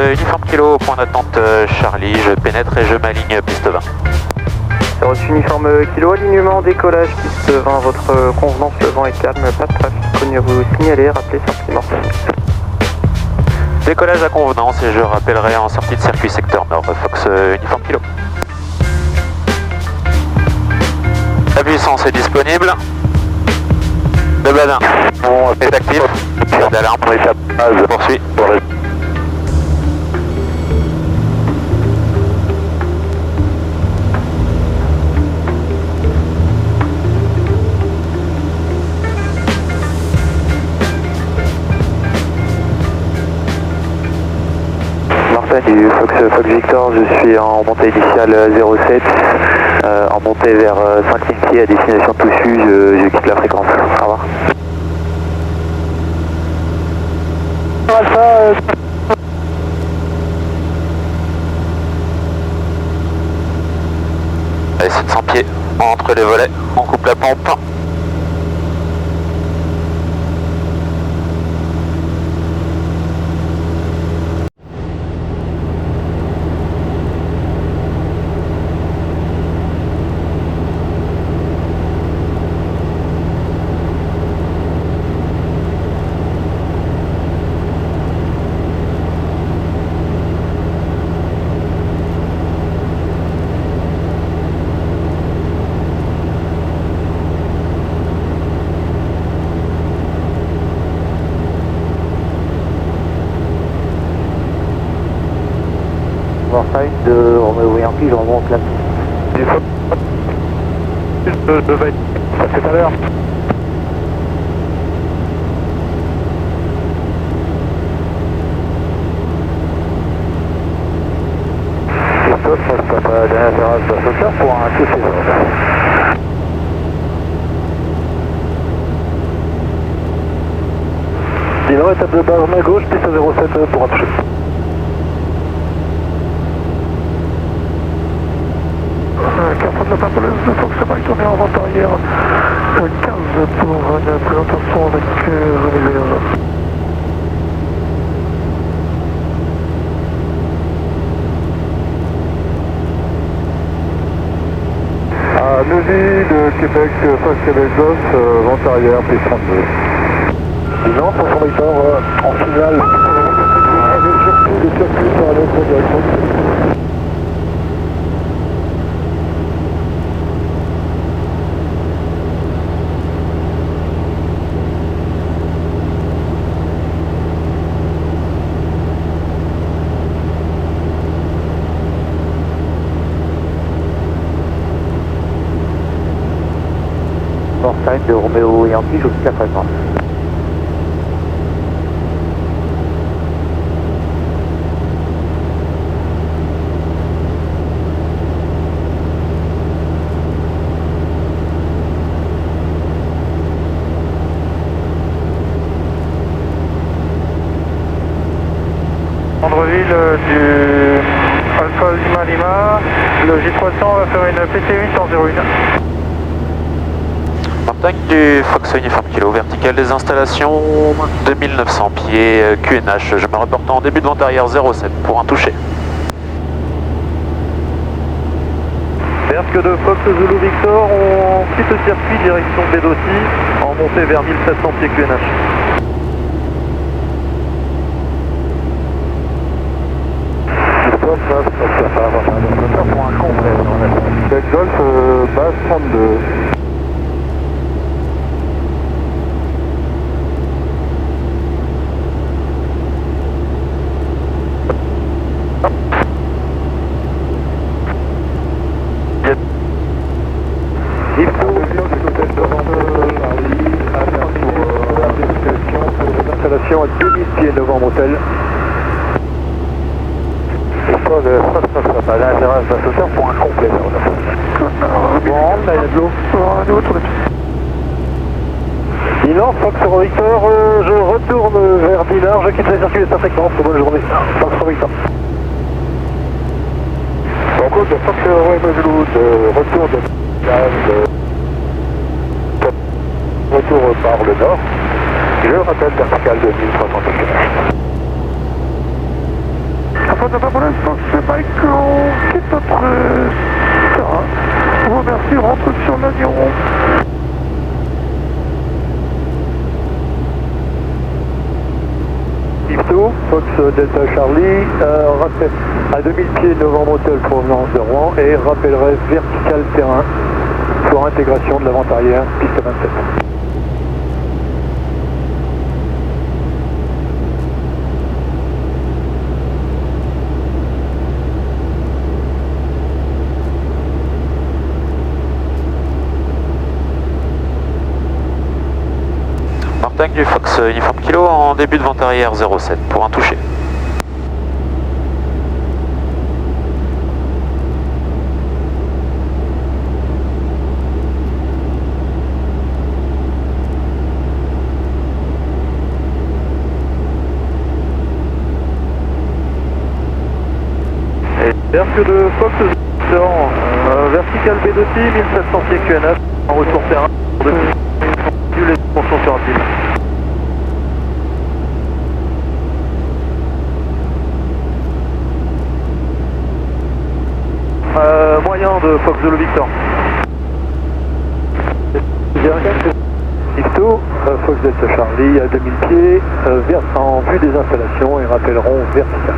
uniforme kilo, point d'attente Charlie, je pénètre et je m'aligne piste 20. Reçu uniforme kilo, alignement, décollage, piste 20, votre convenance, le vent est calme, pas de trafic, connu vous signaler, rappelez sortie mortelle. Décollage à convenance et je rappellerai en sortie de circuit secteur nord, Fox uniforme kilo. La puissance est disponible. Le badin est actif. Tir d'alarme, base poursuit. Martin du Fox Victor, je suis en montée initiale 07, en montée vers 5000 pieds à destination Toussus, je quitte la fréquence. Au revoir. Alpha, Allez, 700 pieds entre les volets, on coupe la pompe. Northside de Romeo Yankee, je remonte là. Je vais être tout à l'heure. Christophe, moi je tape à la dernière virage de Sauter pour un toucher. Dino, étape de base main gauche, piste 07 pour un toucher. Carte de la Papeuse, Fox Mike, tourné en vente arrière 15 pour une présentation avec René Vélosa. À Neuville de Québec, Fox Québec Golf, vente arrière, P32. Sinon, pour son Victor, en finale, le circuit sur la autre direction. Northside de Romeo Yankee, je quitte la fréquence. Andreville du Alpha Lima Lima, le J300 va faire une PT8 en 01. Martin du Fox uniforme kilo, vertical des installations 2900 pieds, QNH. Je me reporte en début de vente arrière 07 pour un toucher. Berck de Fox Zulu Victor, on quitte le circuit direction Bédossi en montée vers 1700 pieds QNH. Pour un complet. Golf, base 32. Il faut l'hôtel de l'installation à 2000 pieds novembre hôtel. Histoire de à l'intérêt d'un sauteur pour un complet. Bon, là il y a de l'eau. Dinan, Fox Victor, je retourne vers Dinard, je quitte le circuit de sa fréquence. Bonne journée. Fox Victor. Bon, coup de Fox Zulu, de retour de retour par le nord. Je rappelle vertical de 1300 km. pour l'instant, c'est Mike, on quitte notre terrain. Je vous remercie, rentre sur l'avion. Ipto, Fox Delta Charlie, rappel à 2000 pieds novembre hôtel provenance de Rouen et rappellerai vertical terrain pour intégration de l'avant-arrière, piste 27. Martin du Fox Uniforme Kilo en début de vente arrière 07 pour un toucher. Berque de Fox Victor, vertical B2T, 1700 pieds QNH, en retour terrain, depuis les expansions sur rapide. Moyen de Fox de Victor. Ipto, Fox Delta Charlie à 2000 pieds, en vue des installations et rappelleront vertical.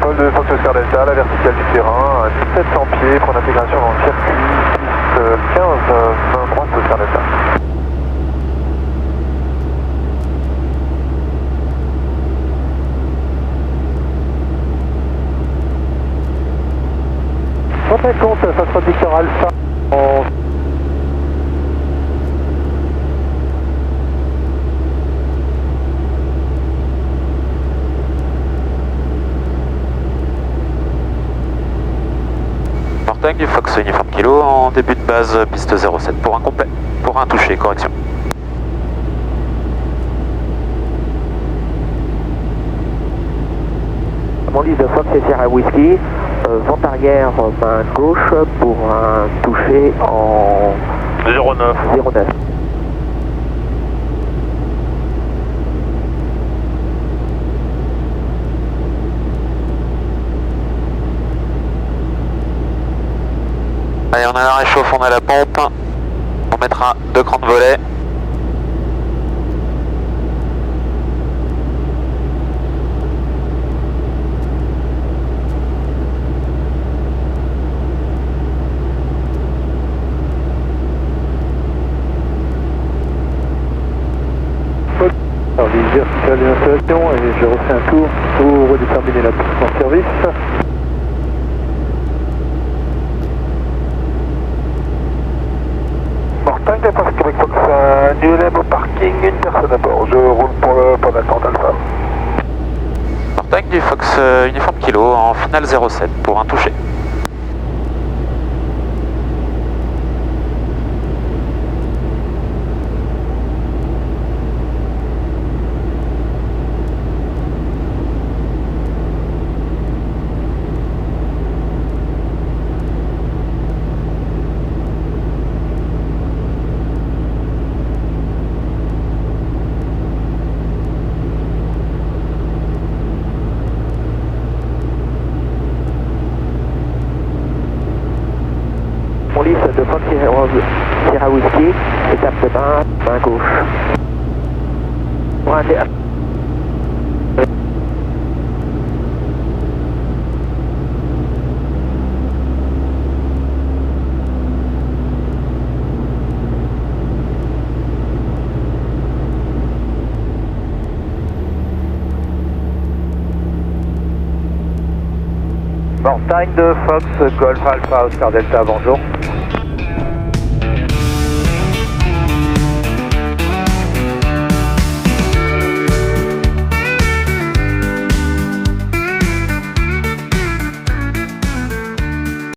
De Fox Oscar Delta, la verticale du terrain, à 1700 pieds pour l'intégration dans le circuit, piste 15, 23 Oscar Delta. Prenez compte, face producteur Alpha en... Martin du Fox Uniforme Kilo en début de base piste 07 pour un complet, pour un toucher, correction. Mon livre de Fox et Sierra Whisky, vente arrière main gauche pour un toucher en 09. 09. Allez, on a la réchauffe, on a la pompe. On mettra 2 crans de volet. Alors, les verticales d'installation et j'ai refait un tour pour redéterminer la piste en service. Martin, Défense Québec Fox, ULM au parking, une personne à bord. Je roule pour le point d'attente Alpha. Martin du Fox Uniforme Kilo en finale 07 pour un toucher. Mon livre de Fox Sierra Whisky, étape de main gauche. Pour un Mortagne de Fox, Golf Alpha, Oscar Delta, bonjour.